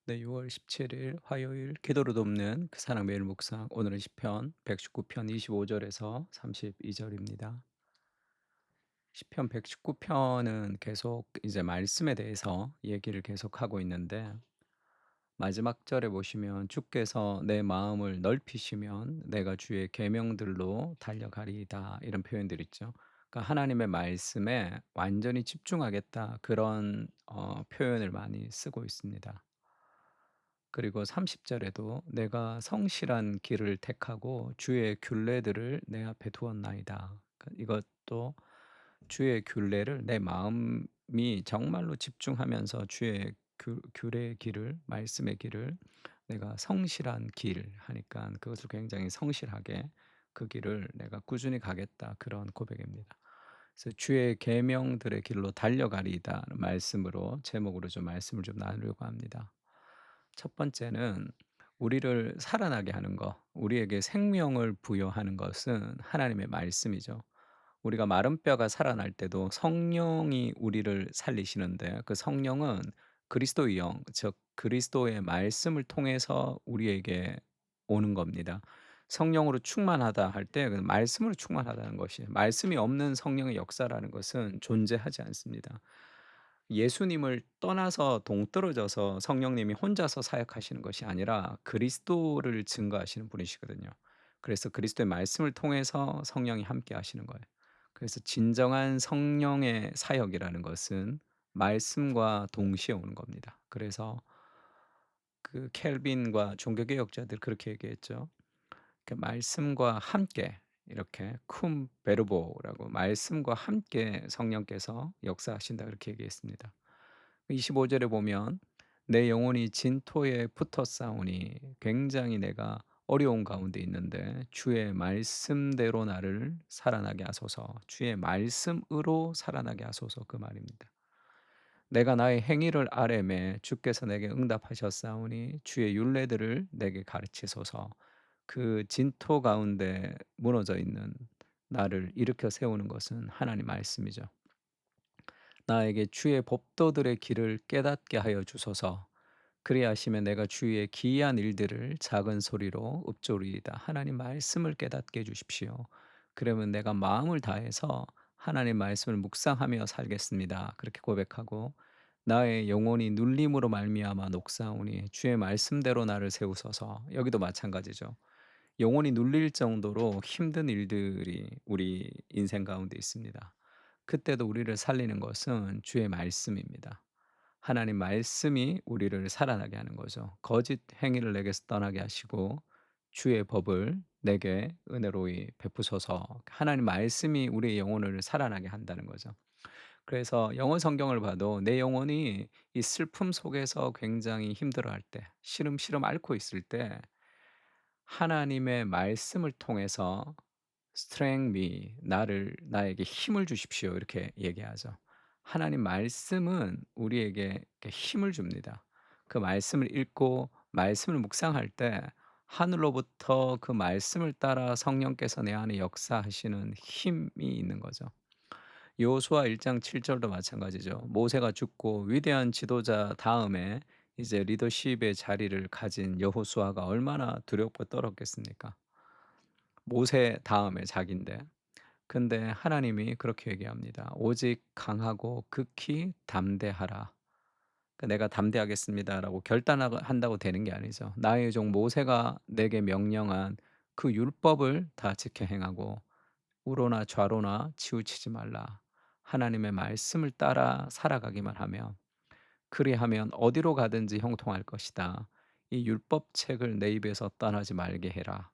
네, 6월 17일 화요일 기도로 돕는 그 사랑 매일 묵상. 오늘은 시편 119편 25절에서 32절입니다. 시편 119편은 계속 이제 말씀에 대해서 얘기를 계속하고 있는데, 마지막 절에 보시면 주께서 내 마음을 넓히시면 내가 주의 계명들로 달려가리이다, 이런 표현들 있죠. 그러니까 하나님의 말씀에 완전히 집중하겠다, 그런 표현을 많이 쓰고 있습니다. 그리고 30절에도 내가 성실한 길을 택하고 주의 규례들을 내 앞에 두었나이다. 이것도 주의 규례를 내 마음이 정말로 집중하면서 주의 규례의 길을, 말씀의 길을, 내가 성실한 길 하니까 그것을 굉장히 성실하게 그 길을 내가 꾸준히 가겠다, 그런 고백입니다. 그래서 주의 계명들의 길로 달려가리이다 말씀으로, 제목으로 좀 말씀을 좀 나누려고 합니다. 첫 번째는 우리를 살아나게 하는 것, 우리에게 생명을 부여하는 것은 하나님의 말씀이죠. 우리가 마른 뼈가 살아날 때도 성령이 우리를 살리시는데, 그 성령은 그리스도의 영, 즉 그리스도의 말씀을 통해서 우리에게 오는 겁니다. 성령으로 충만하다 할 때 그 말씀으로 충만하다는 것이, 말씀이 없는 성령의 역사라는 것은 존재하지 않습니다. 예수님을 떠나서 동떨어져서 성령님이 혼자서 사역하시는 것이 아니라 그리스도를 증거하시는 분이시거든요. 그래서 그리스도의 말씀을 통해서 성령이 함께 하시는 거예요. 그래서 진정한 성령의 사역이라는 것은 말씀과 동시에 오는 겁니다. 그래서 그 켈빈과 종교개혁자들 그렇게 얘기했죠. 그 말씀과 함께, 이렇게 쿰 베르보라고, 말씀과 함께 성령께서 역사하신다, 그렇게 얘기했습니다. 25절에 보면 내 영혼이 진토에 붙었사오니 굉장히 내가 어려운 가운데 있는데 주의 말씀대로 나를 살아나게 하소서. 주의 말씀으로 살아나게 하소서, 그 말입니다. 내가 나의 행위를 아뢰매 주께서 내게 응답하셨사오니 주의 율례들을 내게 가르치소서. 그 진토 가운데 무너져 있는 나를 일으켜 세우는 것은 하나님 말씀이죠. 나에게 주의 법도들의 길을 깨닫게 하여 주소서. 그리하시면 내가 주의 기이한 일들을 작은 소리로 읊조리이다. 하나님 말씀을 깨닫게 해 주십시오. 그러면 내가 마음을 다해서 하나님 말씀을 묵상하며 살겠습니다, 그렇게 고백하고, 나의 영혼이 눌림으로 말미암아 녹사오니 주의 말씀대로 나를 세우소서. 여기도 마찬가지죠. 영혼이 눌릴 정도로 힘든 일들이 우리 인생 가운데 있습니다. 그때도 우리를 살리는 것은 주의 말씀입니다. 하나님 말씀이 우리를 살아나게 하는 거죠. 거짓 행위를 내게서 떠나게 하시고 주의 법을 내게 은혜로이 베푸소서. 하나님 말씀이 우리의 영혼을 살아나게 한다는 거죠. 그래서 영어 성경을 봐도 내 영혼이 이 슬픔 속에서 굉장히 힘들어할 때, 시름시름 앓고 있을 때 하나님의 말씀을 통해서 strength me, 나에게 힘을 주십시오, 이렇게 얘기하죠. 하나님 말씀은 우리에게 이렇게 힘을 줍니다. 그 말씀을 읽고 말씀을 묵상할 때 하늘로부터 그 말씀을 따라 성령께서 내 안에 역사하시는 힘이 있는 거죠. 여호수아 1장 7 절도 마찬가지죠. 모세가 죽고 위대한 지도자 다음에 이제 리더십의 자리를 가진 여호수아가 얼마나 두렵고 떨었겠습니까? 모세 다음에 자기인데. 근데 하나님이 그렇게 얘기합니다. "오직 강하고 극히 담대하라." 그러니까 내가 "담대하겠습니다."라고 한다고 되는 게 아니죠. 나의 종 모세가 내게 명령한 그 율법을 다 지켜 행하고 우로나 좌로나 치우치지 말라. 하나님의 말씀을 따라 살아가기만 하면, 그리하면 어디로 가든지 형통할 것이다. 이 율법책을 내 입에서 떠나지 말게 해라.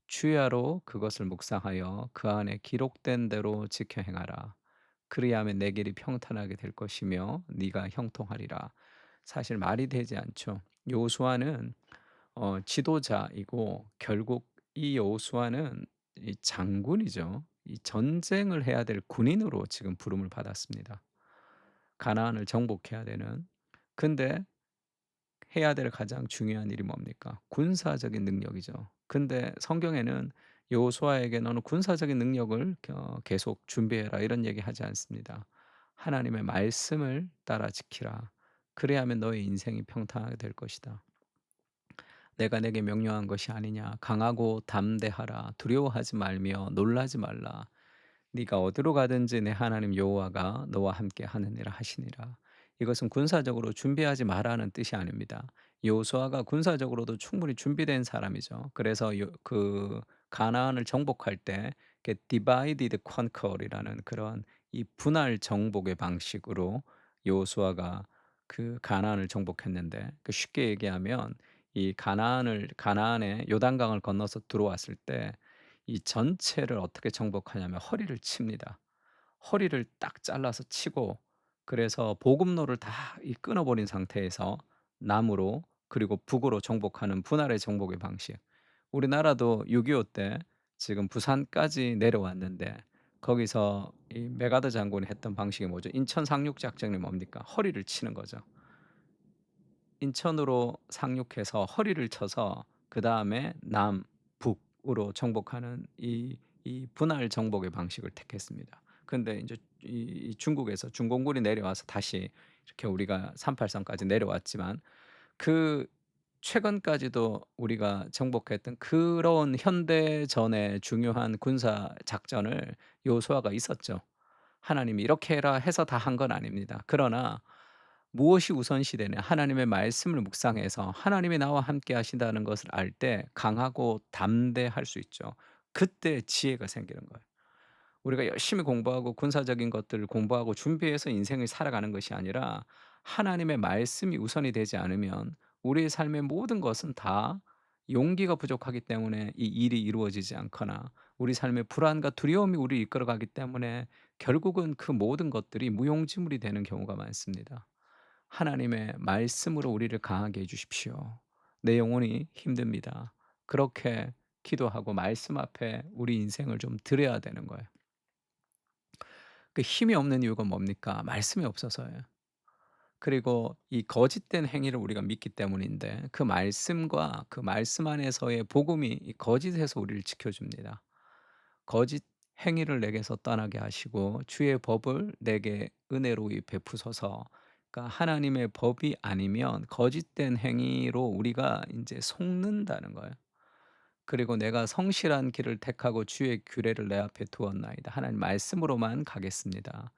주야로 그것을 묵상하여 그 안에 기록된 대로 지켜 행하라. 그리하면 내 길이 평탄하게 될 것이며 네가 형통하리라. 사실 말이 되지 않죠. 요수아는 지도자이고 결국 이 여호수아는 이 장군이죠. 이 전쟁을 해야 될 군인으로 지금 부름을 받았습니다. 가나안을 정복해야 되는. 근데 해야 될 가장 중요한 일이 뭡니까? 군사적인 능력이죠. 근데 성경에는 여호수아에게 "너는 군사적인 능력을 계속 준비해라." 이런 얘기하지 않습니다. 하나님의 말씀을 따라 지키라. 그래야면 너의 인생이 평탄하게 될 것이다. 내가 내게 명령한 것이 아니냐. 강하고 담대하라. 두려워하지 말며 놀라지 말라. 네가 어디로 가든지 내 하나님 여호와가 너와 함께 하느니라 하시니라. 이것은 군사적으로 준비하지 말라는 뜻이 아닙니다. 여호수아가 군사적으로도 충분히 준비된 사람이죠. 그래서 그 가나안을 정복할 때 divided conquer이라는 그런 이 분할 정복의 방식으로 여호수아가 그 가나안을 정복했는데, 그 쉽게 얘기하면 이 가나안에 요단강을 건너서 들어왔을 때 이 전체를 어떻게 정복하냐면 허리를 칩니다. 허리를 딱 잘라서 치고, 그래서 보급로를 다 이 끊어 버린 상태에서 남으로 그리고 북으로 정복하는 분할의 정복의 방식. 우리나라도 6.25 때 지금 부산까지 내려왔는데, 거기서 이 메가더 장군이 했던 방식이 뭐죠? 인천 상륙 작전이 뭡니까? 허리를 치는 거죠. 인천으로 상륙해서 허리를 쳐서 그다음에 북으로 정복하는 이 분할 정복의 방식을 택했습니다. 근데 인제 이 중국에서 중공군이 내려와서 다시 이렇게 우리가 38선까지 내려왔지만, 그 최근까지도 우리가 정복했던 그런 현대전의 중요한 군사 작전을 요소화가 있었죠. 하나님이 "이렇게 해라." 해서 다 한 건 아닙니다. 그러나 무엇이 우선시되냐, 하나님의 말씀을 묵상해서 하나님이 나와 함께 하신다는 것을 알 때 강하고 담대할 수 있죠. 그때 지혜가 생기는 거예요. 우리가 열심히 공부하고 군사적인 것들을 공부하고 준비해서 인생을 살아가는 것이 아니라, 하나님의 말씀이 우선이 되지 않으면 우리의 삶의 모든 것은 다 용기가 부족하기 때문에 이 일이 이루어지지 않거나, 우리 삶의 불안과 두려움이 우리를 이끌어가기 때문에 결국은 그 모든 것들이 무용지물이 되는 경우가 많습니다. 하나님의 말씀으로 우리를 강하게 해 주십시오. 내 영혼이 힘듭니다. 그렇게 기도하고 말씀 앞에 우리 인생을 좀 드려야 되는 거예요. 그 힘이 없는 이유가 뭡니까? 말씀이 없어서예요. 그리고 이 거짓된 행위를 우리가 믿기 때문인데, 그 말씀과 그 말씀 안에서의 복음이 이 거짓에서 우리를 지켜줍니다. 거짓 행위를 내게서 떠나게 하시고 주의 법을 내게 은혜로 베푸소서. 그러니까 하나님의 법이 아니면 거짓된 행위로 우리가 인제 속는다는 거예요. 그리고 내가 성실한 길을 택하고 주의 규례를 내 앞에 두었나이다. 하나님 말씀으로만 가겠습니다.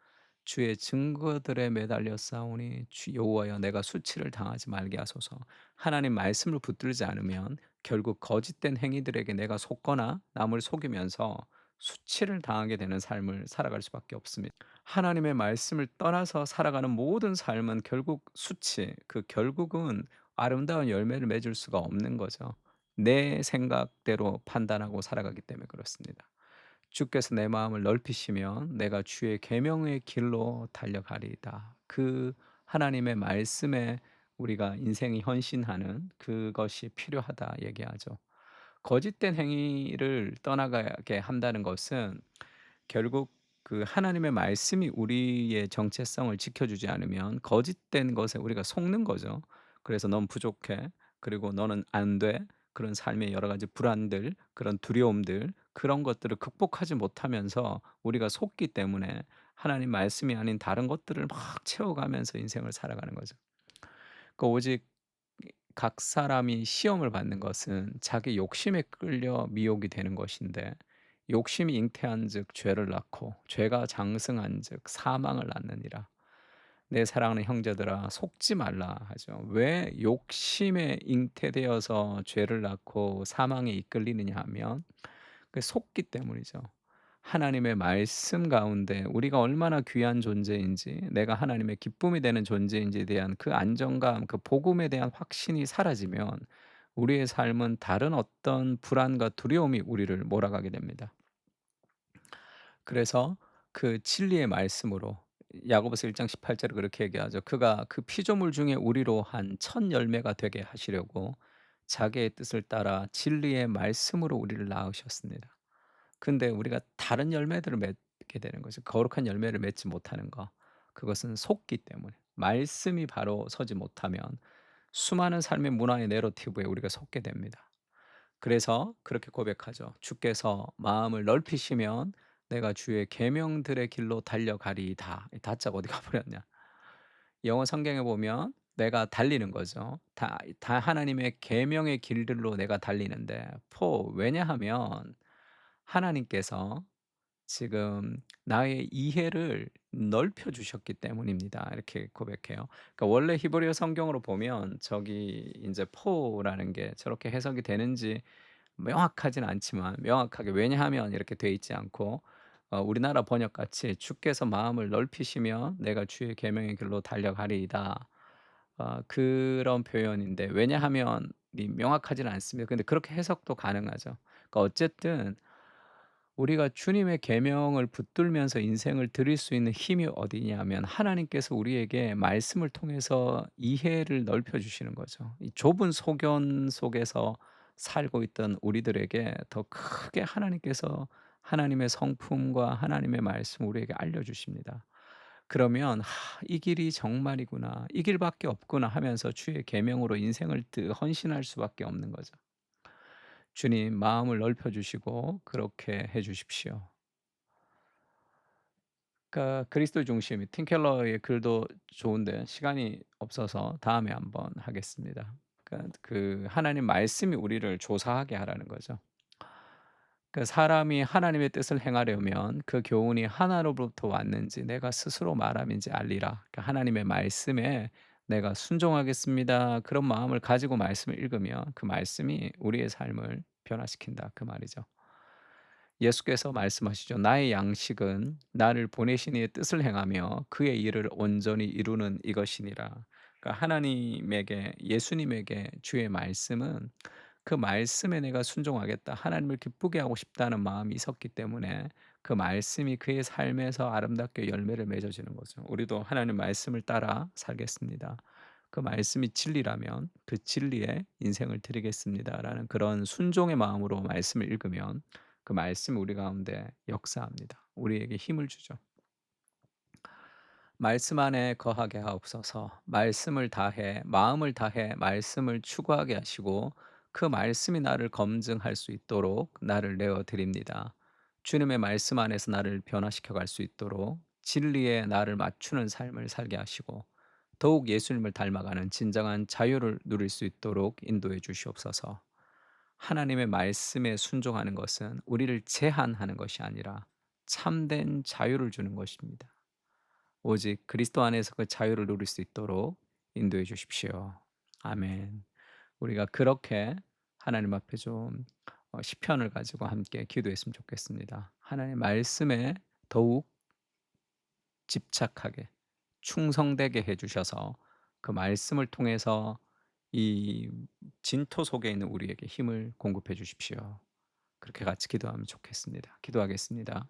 주의 증거들에 매달려 싸우니 주 여호와여 내가 수치를 당하지 말게 하소서. 하나님 말씀을 붙들지 않으면 결국 거짓된 행위들에게 내가 속거나 남을 속이면서 수치를 당하게 되는 삶을 살아갈 수밖에 없습니다. 하나님의 말씀을 떠나서 살아가는 모든 삶은 결국 수치, 그 결국은 아름다운 열매를 맺을 수가 없는 거죠. 내 생각대로 판단하고 살아가기 때문에 그렇습니다. 주께서 내 마음을 넓히시면 내가 주의 계명의 길로 달려가리이다. 그 하나님의 말씀에 우리가 인생이 헌신하는 그것이 필요하다 얘기하죠. 거짓된 행위를 떠나가게 한다는 것은 결국 그 하나님의 말씀이 우리의 정체성을 지켜주지 않으면 거짓된 것에 우리가 속는 거죠. 그래서 "넌 부족해." 그리고 "너는 안 돼." 그런 삶의 여러 가지 불안들, 그런 두려움들, 그런 것들을 극복하지 못하면서 우리가 속기 때문에 하나님 말씀이 아닌 다른 것들을 막 채워가면서 인생을 살아가는 거죠. 그 오직 각 사람이 시험을 받는 것은 자기 욕심에 끌려 미혹이 되는 것인데, 욕심이 잉태한즉 죄를 낳고 죄가 장승한즉 사망을 낳느니라. 내 사랑하는 형제들아 속지 말라 하죠. 왜 욕심에 잉태되어서 죄를 낳고 사망에 이끌리느냐 하면 그 속기 때문이죠. 하나님의 말씀 가운데 우리가 얼마나 귀한 존재인지, 내가 하나님의 기쁨이 되는 존재인지에 대한 그 안정감, 그 복음에 대한 확신이 사라지면 우리의 삶은 다른 어떤 불안과 두려움이 우리를 몰아가게 됩니다. 그래서 그 진리의 말씀으로 야고보서 1장 18절에 그렇게 얘기하죠. 그가 그 피조물 중에 우리로 한 첫 열매가 되게 하시려고 자기의 뜻을 따라 진리의 말씀으로 우리를 낳으셨습니다. 근데 우리가 다른 열매들을 맺게 되는 거죠. 거룩한 열매를 맺지 못하는 거. 그것은 속기 때문에. 말씀이 바로 서지 못하면 수많은 삶의 문화의 내러티브에 우리가 속게 됩니다. 그래서 그렇게 고백하죠. "주께서 마음을 넓히시면 내가 주의 계명들의 길로 달려가리이다." 이 다짜가 어디 가 버렸냐. 영어 성경에 보면 내가 달리는 거죠. 다 하나님의 계명의 길들로 내가 달리는데 왜냐하면 하나님께서 지금 나의 이해를 넓혀 주셨기 때문입니다. 이렇게 고백해요. 그러니까 원래 히브리어 성경으로 보면 저기 인제 포라는 게 저렇게 해석이 되는지 명확하진 않지만, 명확하게 "왜냐하면" 이렇게 돼 있지 않고 우리나라 번역같이 "주께서 마음을 넓히시면 내가 주의 계명의 길로 달려가리이다." 그런 표현인데, 왜냐하면이 명확하지는 않습니다. 근데 그렇게 해석도 가능하죠. 그러니까 어쨌든 우리가 주님의 계명을 붙들면서 인생을 드릴 수 있는 힘이 어디냐면, 하나님께서 우리에게 말씀을 통해서 이해를 넓혀 주시는 거죠. 이 좁은 소견 속에서 살고 있던 우리들에게 더 크게 하나님께서 하나님의 성품과 하나님의 말씀을 우리에게 알려 주십니다. 그러면 '이 길이 정말이구나. 이 길밖에 없구나.' 하면서 주의 계명으로 인생을 헌신할 수밖에 없는 거죠. 주님 마음을 넓혀 주시고 그렇게 해 주십시오. 그러니까 그리스도 중심, 틴 켈러의 글도 좋은데 시간이 없어서 다음에 한번 하겠습니다. 그러니까 그 하나님 말씀이 우리를 조사하게 하라는 거죠. 그 사람이 하나님의 뜻을 행하려면 그 교훈이 하나로부터 왔는지 내가 스스로 말함인지 알리라. 그러니까 하나님의 말씀에 내가 순종하겠습니다. 그런 마음을 가지고 말씀을 읽으면 그 말씀이 우리의 삶을 변화시킨다, 그 말이죠. 예수께서 말씀하시죠. 나의 양식은 나를 보내신 이의 뜻을 행하며 그의 일을 온전히 이루는 이것이니라. 그러니까 하나님에게, 예수님에게 주의 말씀은 그 말씀에 내가 순종하겠다, 하나님을 기쁘게 하고 싶다는 마음이 있었기 때문에 그 말씀이 그의 삶에서 아름답게 열매를 맺어지는 거죠. 우리도 하나님 말씀을 따라 살겠습니다. 그 말씀이 진리라면 그 진리에 인생을 드리겠습니다라는 그런 순종의 마음으로 말씀을 읽으면 그 말씀이 우리 가운데 역사합니다. 우리에게 힘을 주죠. 말씀 안에 거하게 하옵소서. 말씀을 다해 마음을 다해 말씀을 추구하게 하시고 그 말씀이 나를 검증할 수 있도록 나를 내어 드립니다. 주님의 말씀 안에서 나를 변화시켜 갈 수 있도록 진리에 나를 맞추는 삶을 살게 하시고 더욱 예수님을 닮아가는 진정한 자유를 누릴 수 있도록 인도해 주시옵소서. 하나님의 말씀에 순종하는 것은 우리를 제한하는 것이 아니라 참된 자유를 주는 것입니다. 오직 그리스도 안에서 그 자유를 누릴 수 있도록 인도해 주십시오. 아멘. 우리가 그렇게 하나님 앞에 좀 시편을 가지고 함께 기도했으면 좋겠습니다. 하나님의 말씀에 더욱 집착하게 충성되게 해 주셔서 그 말씀을 통해서 이 진토 속에 있는 우리에게 힘을 공급해 주십시오. 그렇게 같이 기도하면 좋겠습니다. 기도하겠습니다.